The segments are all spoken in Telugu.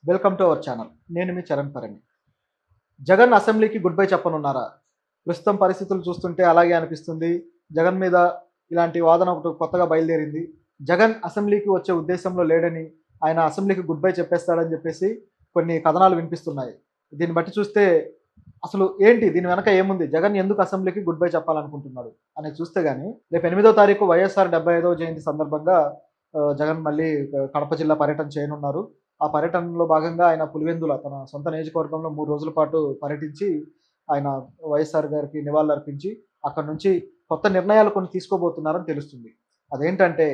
Welcome to our channel. నేను మీ చరణ్ పరణి. జగన్ అసెంబ్లీకి గుడ్ బై చెప్పనున్నారా? ప్రస్తుతం పరిస్థితులు చూస్తుంటే అలాగే అనిపిస్తుంది. జగన్ మీద ఇలాంటి వాదన ఒకటి కొత్తగా బయలుదేరింది. జగన్ అసెంబ్లీకి వచ్చే ఉద్దేశంలో లేడని, ఆయన అసెంబ్లీకి గుడ్ బై చెప్పేస్తాడని చెప్పేసి కొన్ని కథనాలు వినిపిస్తున్నాయి. దీన్ని బట్టి చూస్తే అసలు ఏంటి, దీని వెనక ఏముంది, జగన్ ఎందుకు అసెంబ్లీకి గుడ్ బై చెప్పాలనుకుంటున్నాడు అనేది చూస్తే గానీ, రేపు 8వ తారీఖు వైఎస్ఆర్ 75వ జయంతి సందర్భంగా జగన్ మళ్ళీ కడప జిల్లా పర్యటన చేయనున్నారు. ఆ పర్యటనలో భాగంగా ఆయన పులివెందుల తన సొంత నియోజకవర్గంలో 3 రోజుల పాటు పర్యటించి ఆయన వైఎస్ఆర్ గారికి నివాళులర్పించి అక్కడి నుంచి కొత్త నిర్ణయాలు కొన్ని తీసుకోబోతున్నారని తెలుస్తుంది. అదేంటంటే,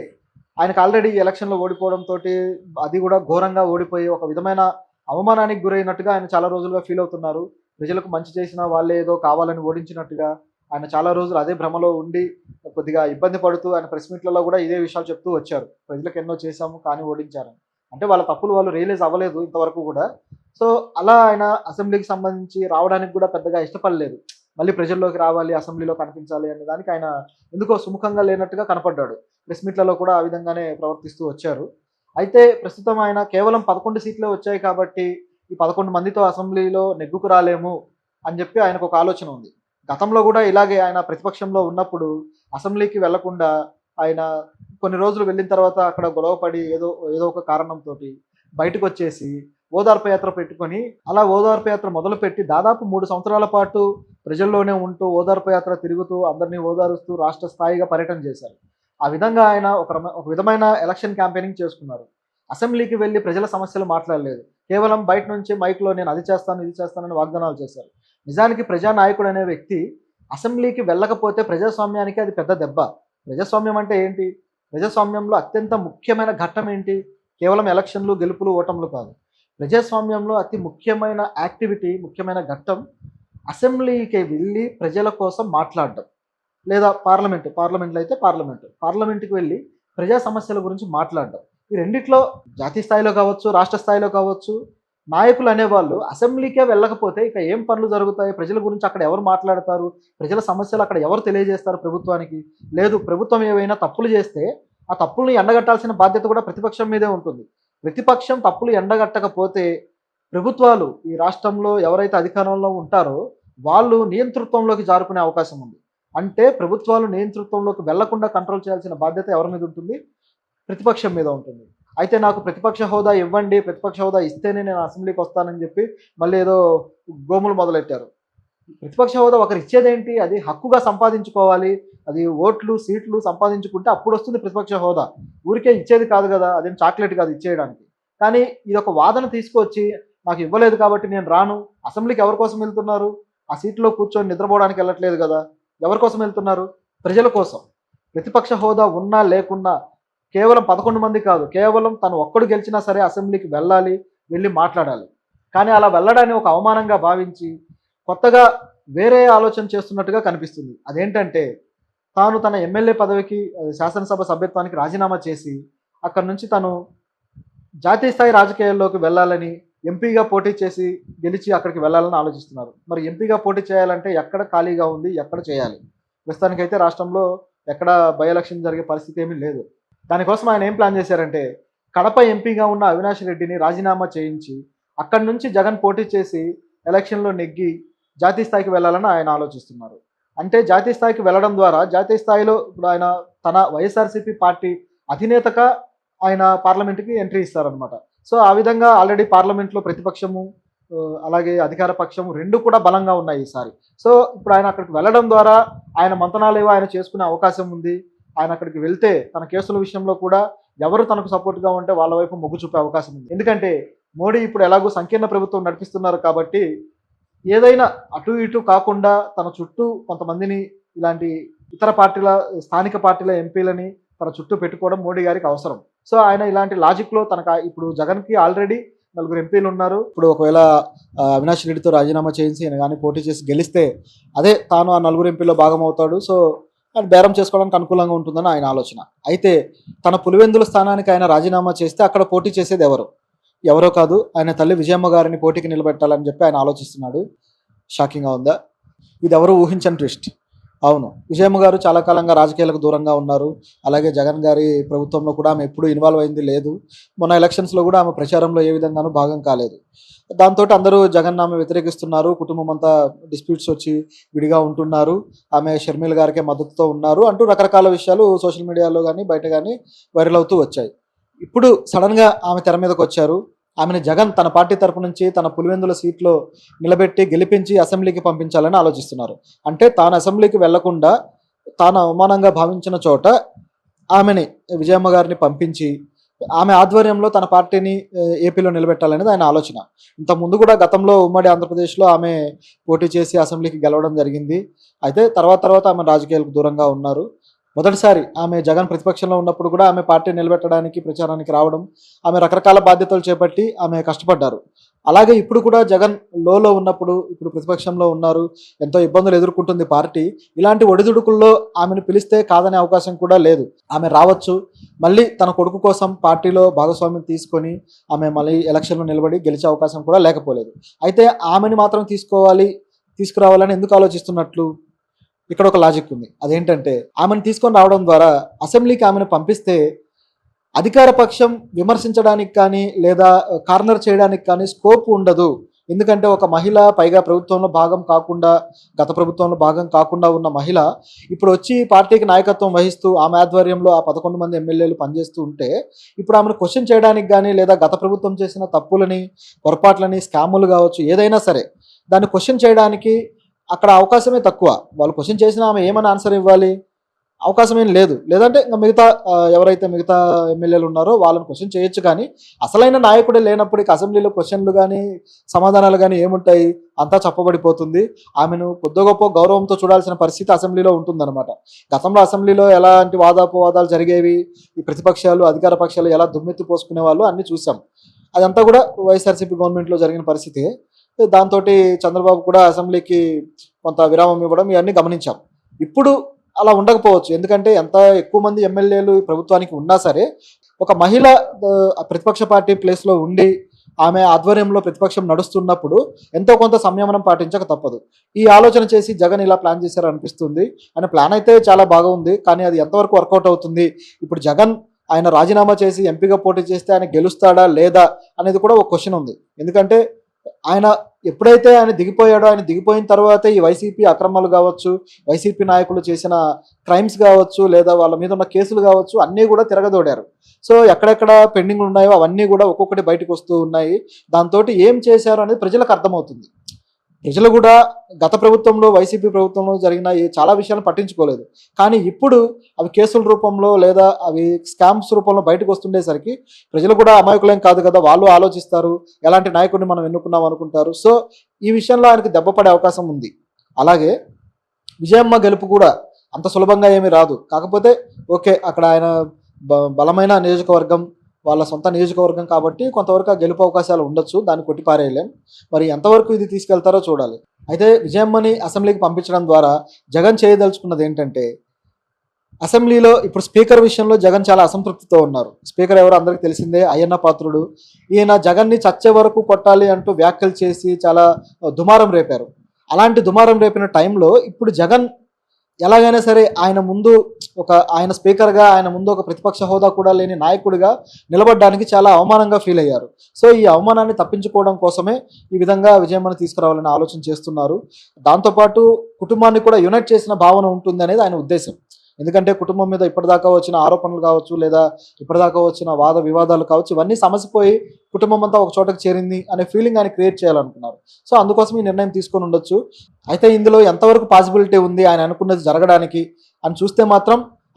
ఆయనకు ఆల్రెడీ ఎలక్షన్లో ఓడిపోవడంతో, అది కూడా ఘోరంగా ఓడిపోయి ఒక విధమైన అవమానానికి గురైనట్టుగా ఆయన చాలా రోజులుగా ఫీల్ అవుతున్నారు. ప్రజలకు మంచి చేసిన వాళ్ళే ఏదో కావాలని ఓడించినట్టుగా ఆయన చాలా రోజులు అదే భ్రమలో ఉండి కొద్దిగా ఇబ్బంది పడుతూ ఆయన ప్రెస్ మీట్లలో కూడా ఇదే విషయాలు చెప్తూ వచ్చారు. ప్రజలకు ఎన్నో చేశాము కానీ ఓడించారని. అంటే వాళ్ళ తప్పులు వాళ్ళు రియలైజ్ అవ్వలేదు ఇంతవరకు కూడా. సో అలా ఆయన అసెంబ్లీకి సంబంధించి రావడానికి కూడా పెద్దగా ఇష్టపడలేదు. మళ్ళీ ప్రజల్లోకి రావాలి, అసెంబ్లీలో కనిపించాలి అనే దానికి ఆయన ఎందుకో సుముఖంగా లేనట్టుగా కనపడ్డాడు. ప్రెస్ మీట్లలో కూడా ఆ విధంగానే ప్రవర్తిస్తూ వచ్చారు. అయితే ప్రస్తుతం ఆయన కేవలం 11 సీట్లే వచ్చాయి కాబట్టి ఈ 11 మందితో అసెంబ్లీలో నెగ్గుకు రాలేము అని చెప్పి ఆయనకు ఒక ఆలోచన ఉంది. గతంలో కూడా ఇలాగే ఆయన ప్రతిపక్షంలో ఉన్నప్పుడు అసెంబ్లీకి వెళ్లకుండా ఆయన కొన్ని రోజులు వెళ్ళిన తర్వాత అక్కడ గొడవపడి ఏదో ఏదో ఒక కారణంతో బయటకు వచ్చేసి ఓదార్పు యాత్ర పెట్టుకొని, అలా ఓదార్పు యాత్ర మొదలుపెట్టి దాదాపు 3 సంవత్సరాల పాటు ప్రజల్లోనే ఉంటూ ఓదార్పు యాత్ర తిరుగుతూ అందరినీ ఓదారుస్తూ రాష్ట్ర స్థాయిగా పర్యటన చేశారు. ఆ విధంగా ఆయన ఒక విధమైన ఎలక్షన్ క్యాంపెయినింగ్ చేసుకున్నారు. అసెంబ్లీకి వెళ్ళి ప్రజల సమస్యలు మాట్లాడలేదు. కేవలం బయట నుంచి మైక్లో నేను అది చేస్తాను ఇది చేస్తానని వాగ్దానాలు చేశారు. నిజానికి ప్రజానాయకుడు అనే వ్యక్తి అసెంబ్లీకి వెళ్ళకపోతే ప్రజాస్వామ్యానికి అది పెద్ద దెబ్బ. ప్రజాస్వామ్యం అంటే ఏంటి? ప్రజాస్వామ్యంలో అత్యంత ముఖ్యమైన ఘట్టం ఏంటి? కేవలం ఎలక్షన్లు, గెలుపులు, ఓటములు కాదు. ప్రజాస్వామ్యంలో అతి ముఖ్యమైన యాక్టివిటీ, ముఖ్యమైన ఘట్టం అసెంబ్లీకి వెళ్ళి ప్రజల కోసం మాట్లాడడం. లేదా పార్లమెంట్లో అయితే పార్లమెంట్కి వెళ్ళి ప్రజా సమస్యల గురించి మాట్లాడడం. ఈ రెండిట్లో జాతీయ స్థాయిలో కావచ్చు, రాష్ట్ర స్థాయిలో కావచ్చు, నాయకులు అనేవాళ్ళు అసెంబ్లీకే వెళ్ళకపోతే ఇక ఏం పనులు జరుగుతాయి? ప్రజల గురించి అక్కడ ఎవరు మాట్లాడతారు? ప్రజల సమస్యలు అక్కడ ఎవరు తెలియజేస్తారు ప్రభుత్వానికి? లేదు, ప్రభుత్వం ఏవైనా తప్పులు చేస్తే ఆ తప్పుల్ని ఎండగట్టాల్సిన బాధ్యత కూడా ప్రతిపక్షం మీదే ఉంటుంది. ప్రతిపక్షం తప్పులు ఎండగట్టకపోతే ప్రభుత్వాలు, ఈ రాష్ట్రంలో ఎవరైతే అధికారంలో ఉంటారో వాళ్ళు నియంతృత్వంలోకి జారుకునే అవకాశం ఉంది. అంటే ప్రభుత్వాలు నియంతృత్వంలోకి వెళ్లకుండా కంట్రోల్ చేయాల్సిన బాధ్యత ఎవరి మీద ఉంటుంది? ప్రతిపక్షం మీద ఉంటుంది. అయితే నాకు ప్రతిపక్ష హోదా ఇవ్వండి, ప్రతిపక్ష హోదా ఇస్తేనే నేను అసెంబ్లీకి వస్తానని చెప్పి మళ్ళీ ఏదో గోములు మొదలెట్టారు. ప్రతిపక్ష హోదా ఒకరు ఇచ్చేదేంటి? అది హక్కుగా సంపాదించుకోవాలి. అది ఓట్లు, సీట్లు సంపాదించుకుంటే అప్పుడు వస్తుంది ప్రతిపక్ష హోదా. ఊరికే ఇచ్చేది కాదు కదా, అదేం చాక్లెట్ కాదు ఇచ్చేయడానికి. కానీ ఇది ఒక వాదన తీసుకొచ్చి నాకు ఇవ్వలేదు కాబట్టి నేను రాను. అసెంబ్లీకి ఎవరి కోసం వెళ్తున్నారు? ఆ సీట్లో కూర్చొని నిద్రపోవడానికి వెళ్ళట్లేదు కదా. ఎవరి కోసం వెళ్తున్నారు? ప్రజల కోసం. ప్రతిపక్ష హోదా ఉన్నా లేకున్నా కేవలం 11 మంది కాదు, కేవలం తను ఒక్కడు గెలిచినా సరే అసెంబ్లీకి వెళ్ళి మాట్లాడాలి. కానీ అలా వెళ్ళడాన్ని ఒక అవమానంగా భావించి కొత్తగా వేరే ఆలోచన చేస్తున్నట్టుగా కనిపిస్తుంది. అదేంటంటే, తాను తన ఎమ్మెల్యే పదవికి, శాసనసభ సభ్యత్వానికి రాజీనామా చేసి అక్కడి నుంచి తను జాతీయ స్థాయి రాజకీయాల్లోకి వెళ్ళాలని, ఎంపీగా పోటీ చేసి గెలిచి అక్కడికి వెళ్ళాలని ఆలోచిస్తున్నారు. మరి ఎంపీగా పోటీ చేయాలంటే ఎక్కడ ఖాళీగా ఉంది, ఎక్కడ చేయాలి? ప్రస్తుతానికైతే రాష్ట్రంలో ఎక్కడ బై ఎలక్షన్ జరిగే పరిస్థితి ఏమీ లేదు. దానికోసం ఆయన ఏం ప్లాన్ చేశారంటే, కడప ఎంపీగా ఉన్న అవినాష్ రెడ్డిని రాజీనామా చేయించి అక్కడి నుంచి జగన్ పోటీ చేసి ఎలక్షన్లో నెగ్గి జాతీయ స్థాయికి వెళ్ళాలని ఆయన ఆలోచిస్తున్నారు. అంటే జాతీయ స్థాయికి వెళ్ళడం ద్వారా జాతీయ స్థాయిలో ఇప్పుడు ఆయన తన వైఎస్ఆర్సీపీ పార్టీ అధినేతగా ఆయన పార్లమెంట్కి ఎంట్రీ ఇస్తారనమాట. సో ఆ విధంగా ఆల్రెడీ పార్లమెంట్లో ప్రతిపక్షము అలాగే అధికార పక్షము రెండు కూడా బలంగా ఉన్నాయి ఈసారి. సో ఇప్పుడు ఆయన అక్కడికి వెళ్ళడం ద్వారా ఆయన మంతనాలేవో ఆయన చేసుకునే అవకాశం ఉంది. ఆయన అక్కడికి వెళ్తే తన కేసుల విషయంలో కూడా ఎవరు తనకు సపోర్ట్గా ఉంటే వాళ్ళ వైపు మొగ్గు చూపే అవకాశం ఉంది. ఎందుకంటే మోడీ ఇప్పుడు ఎలాగో సంకీర్ణ ప్రభుత్వం నడిపిస్తున్నారు కాబట్టి ఏదైనా అటు ఇటు కాకుండా తన చుట్టూ కొంతమందిని, ఇలాంటి ఇతర పార్టీల, స్థానిక పార్టీల ఎంపీలని తన చుట్టూ పెట్టుకోవడం మోడీ గారికి అవసరం. సో ఆయన ఇలాంటి లాజిక్లో ఇప్పుడు జగన్కి ఆల్రెడీ 4 ఎంపీలు ఉన్నారు. ఇప్పుడు ఒకవేళ అవినాష్ రెడ్డితో రాజీనామా చేయించి ఆయన కానీ పోటీ చేసి గెలిస్తే అదే తాను ఆ 4 ఎంపీలో భాగం అవుతాడు. సో ఆయన బేరం చేసుకోవడానికి అనుకూలంగా ఉంటుందని ఆయన ఆలోచన. అయితే తన పులివెందుల స్థానానికి ఆయన రాజీనామా చేస్తే అక్కడ పోటీ చేసేది ఎవరో కాదు, ఆయన తల్లి విజయమ్మ గారిని పోటీకి నిలబెట్టాలని చెప్పి ఆయన ఆలోచిస్తున్నాడు. షాకింగ్గా ఉందా? ఇది ఎవరు ఊహించని ట్విస్ట్. అవును. విజయమ్మ గారు చాలా కాలంగా రాజకీయాలకు దూరంగా ఉన్నారు. అలాగే జగన్ గారి ప్రభుత్వంలో కూడా ఆమె ఎప్పుడూ ఇన్వాల్వ్ అయింది లేదు. మొన్న ఎలక్షన్స్‌లో కూడా ఆమె ప్రచారంలో ఏ విధంగానూ భాగం కాలేదు. దాంతోటి అందరూ జగన్‌ని ఆమె వ్యతిరేకిస్తున్నారు. కుటుంబం అంతా డిస్ప్యూట్స్ వచ్చి విడిగా ఉంటున్నారు. ఆమె షర్మిల గారికే మద్దతుతో ఉన్నారు అంటూ రకరకాల విషయాలు సోషల్ మీడియాలో గాని, బయట గాని వైరల్ అవుతూ వచ్చాయి. ఇప్పుడు సడెన్‌గా ఆమె తెర మీదకొచ్చారు. ఆమెని జగన్ తన పార్టీ తరపు నుంచి తన పులివెందుల సీట్‌లో నిలబెట్టి, గెలిపించి అసెంబ్లీకి పంపించాలని ఆలోచిస్తున్నారు. అంటే తాను అసెంబ్లీకి వెళ్ళకుండా తాను అవమానంగా భావించిన చోట ఆమెని విజయమ్మ గారిని పంపించి, ఆమె ఆధ్వర్యంలో తన పార్టీని ఏపీలో నిలబెట్టాలనేది ఆయన ఆలోచన. ఇంతకుముందు కూడా గతంలో ఉమ్మడి ఆంధ్రప్రదేశ్‌లో ఆమె పోటీ చేసి అసెంబ్లీకి గెలవడం జరిగింది. అయితే తర్వాత ఆమె రాజకీయాలకు దూరంగా ఉన్నారు. మొదటిసారి ఆమె జగన్ ప్రతిపక్షంలో ఉన్నప్పుడు కూడా ఆమె పార్టీ నిలబెట్టడానికి ప్రచారానికి రావడం, ఆమె రకరకాల బాధ్యతలు చేపట్టి ఆమె కష్టపడ్డారు. అలాగే ఇప్పుడు కూడా జగన్ లోలో ఉన్నప్పుడు, ఇప్పుడు ప్రతిపక్షంలో ఉన్నారు. ఎంతో ఇబ్బందులు ఎదుర్కొంటుంది పార్టీ. ఇలాంటి ఒడిదుడుకుల్లో ఆమెను పిలిస్తే కాదనే అవకాశం కూడా లేదు. ఆమె రావచ్చు. మళ్ళీ తన కొడుకు కోసం పార్టీలో భాగస్వామ్యం తీసుకొని ఆమె మళ్ళీ ఎలక్షన్‌లో నిలబడి గెలిచే అవకాశం కూడా లేకపోలేదు. అయితే ఆమెని మాత్రం తీసుకురావాలని ఎందుకు ఆలోచిస్తున్నట్లు? ఇక్కడ ఒక లాజిక్ ఉంది. అదేంటంటే ఆమెను తీసుకొని రావడం ద్వారా అసెంబ్లీకి ఆమెను పంపిస్తే అధికార పక్షం విమర్శించడానికి కానీ లేదా కార్నర్ చేయడానికి కానీ స్కోప్ ఉండదు. ఎందుకంటే ఒక మహిళ పైగా ప్రభుత్వంలో భాగం కాకుండా, గత ప్రభుత్వంలో భాగం కాకుండా ఉన్న మహిళ ఇప్పుడు వచ్చి పార్టీకి నాయకత్వం వహిస్తూ ఆమె ఆధ్వర్యంలో ఆ 11 మంది ఎమ్మెల్యేలు పనిచేస్తూ ఉంటే ఇప్పుడు ఆమెను క్వశ్చన్ చేయడానికి కానీ లేదా గత ప్రభుత్వం చేసిన తప్పులని, పొరపాట్లని, స్కాములు కావచ్చు ఏదైనా సరే దాన్ని క్వశ్చన్ చేయడానికి అక్కడ అవకాశమే తక్కువ. వాళ్ళు క్వశ్చన్ చేసినా ఆమె ఏమని ఆన్సర్ ఇవ్వాలి? అవకాశం ఏం లేదు. లేదంటే ఇంక ఎవరైతే మిగతా ఎమ్మెల్యేలు ఉన్నారో వాళ్ళని క్వశ్చన్ చేయొచ్చు కానీ, అసలైన నాయకుడే లేనప్పుడు ఇక అసెంబ్లీలో క్వశ్చన్‌లు గానీ, సమాధానాలు గానీ ఏముంటాయి? అంతా చప్పబడిపోతుంది. ఆమెను కొద్దో గొప్పో గౌరవంతో చూడాల్సిన పరిస్థితి అసెంబ్లీలో ఉంటుందన్నమాట. గతంలో అసెంబ్లీలో ఎలాంటి వాదోపవాదాలు జరిగేవి, ఈ ప్రతిపక్షాలు, అధికార పక్షాలు ఎలా దుమ్మెత్తి పోసుకునేవాళ్ళు అన్నీ చూసాం. అదంతా కూడా వైఎస్ఆర్‌సీపీ గవర్నమెంట్‌లో జరిగిన పరిస్థితే. దాంతోటి చంద్రబాబు కూడా అసెంబ్లీకి కొంత విరామం ఇవ్వడం ఇవన్నీ గమనించాం. ఇప్పుడు అలా ఉండకపోవచ్చు. ఎందుకంటే ఎంత ఎక్కువ మంది ఎమ్మెల్యేలు ప్రభుత్వానికి ఉన్నా సరే, ఒక మహిళ ప్రతిపక్ష పార్టీ ప్లేస్‌లో ఉండి, ఆమె ఆధ్వర్యంలో ప్రతిపక్షం నడుస్తున్నప్పుడు ఎంతో కొంత సంయమనం పాటించక తప్పదు. ఈ ఆలోచన చేసి జగన్ ఇలా ప్లాన్ చేశారనిపిస్తుంది. ఆయన ప్లాన్ అయితే చాలా బాగుంది. కానీ అది ఎంతవరకు వర్కౌట్ అవుతుంది? ఇప్పుడు జగన్ ఆయన రాజీనామా చేసి ఎంపీగా పోటీ చేస్తే ఆయన గెలుస్తాడా? లేదా? అనేది కూడా ఒక క్వెషన్ ఉంది. ఎందుకంటే ఆయన ఎప్పుడైతే ఆయన దిగిపోయాడో, ఆయన దిగిపోయిన తర్వాతే ఈ వైసీపీ అక్రమాలు కావచ్చు, వైసీపీ నాయకులు చేసిన క్రైమ్స్ కావచ్చు, లేదా వాళ్ళ మీద ఉన్న కేసులు కావచ్చు, అన్నీ కూడా తిరగదోడారు. సో ఎక్కడెక్కడ పెండింగ్లు ఉన్నాయో అవన్నీ కూడా ఒక్కొక్కటి బయటకు వస్తూ ఉన్నాయి. దాంతోటి ఏం చేశారు అనేది ప్రజలకు అర్థమవుతుంది. ప్రజలు కూడా గత ప్రభుత్వంలో, వైసీపీ ప్రభుత్వంలో జరిగిన ఈ చాలా విషయాలను పట్టించుకోలేదు. కానీ ఇప్పుడు అవి కేసుల రూపంలో లేదా అవి స్కామ్స్ రూపంలో బయటకు వస్తుండేసరికి ప్రజలు కూడా అమాయకులేం కాదు కదా, వాళ్ళు ఆలోచిస్తారు. ఎలాంటి నాయకుడిని మనం ఎన్నుకున్నాం అనుకుంటారు. సో ఈ విషయంలో ఆయనకి దెబ్బ పడే అవకాశం ఉంది. అలాగే విజయమ్మ గెలుపు కూడా అంత సులభంగా ఏమీ రాదు. కాకపోతే ఓకే, అక్కడ ఆయన బలమైన నియోజకవర్గం, వాళ్ళ సొంత నియోజకవర్గం కాబట్టి కొంతవరకు ఆ గెలుపు అవకాశాలు ఉండొచ్చు. దాన్ని కొట్టిపారేయలేం. మరి ఎంతవరకు ఇది తీసుకెళ్తారో చూడాలి. అయితే విజయమ్మని అసెంబ్లీకి పంపించడం ద్వారా జగన్ చేయదలుచుకున్నది ఏంటంటే, అసెంబ్లీలో ఇప్పుడు స్పీకర్ విషయంలో జగన్ చాలా అసంతృప్తితో ఉన్నారు. స్పీకర్ ఎవరో అందరికీ తెలిసిందే, అయ్యన్న పాత్రుడు. ఈయన జగన్ని చచ్చే వరకు కొట్టాలి అంటూ వ్యాఖ్యలు చేసి చాలా దుమారం రేపారు. అలాంటి దుమారం రేపిన టైంలో ఇప్పుడు జగన్ ఎలాగైనా సరే ఆయన స్పీకర్గా ఆయన ముందు ఒక ప్రతిపక్ష హోదా కూడా లేని నాయకుడిగా నిలబడడానికి చాలా అవమానంగా ఫీల్ అయ్యారు. సో ఈ అవమానాన్ని తప్పించుకోవడం కోసమే ఈ విధంగా విజయమ్మని తీసుకురావాలని ఆలోచన చేస్తున్నారు. దాంతోపాటు కుటుంబాన్ని కూడా యునైట్ చేసిన భావన ఉంటుంది అనేది ఆయన ఉద్దేశం. ఎందుకంటే కుటుంబం మీద ఇప్పటిదాకా వచ్చిన ఆరోపణలు కావచ్చు, లేదా ఇప్పటిదాకా వచ్చిన వాద వివాదాలు కావచ్చు, ఇవన్నీ సమసిపోయి కుటుంబం అంతా ఒక చోటకు చేరింది అనే ఫీలింగ్ ఆయన క్రియేట్ చేయాలనుకున్నారు. సో అందుకోసం ఈ నిర్ణయం తీసుకొని ఉండొచ్చు. అయితే ఇందులో ఎంతవరకు పాసిబిలిటీ ఉంది ఆయన అనుకున్నది జరగడానికి అని చూస్తే మాత్రం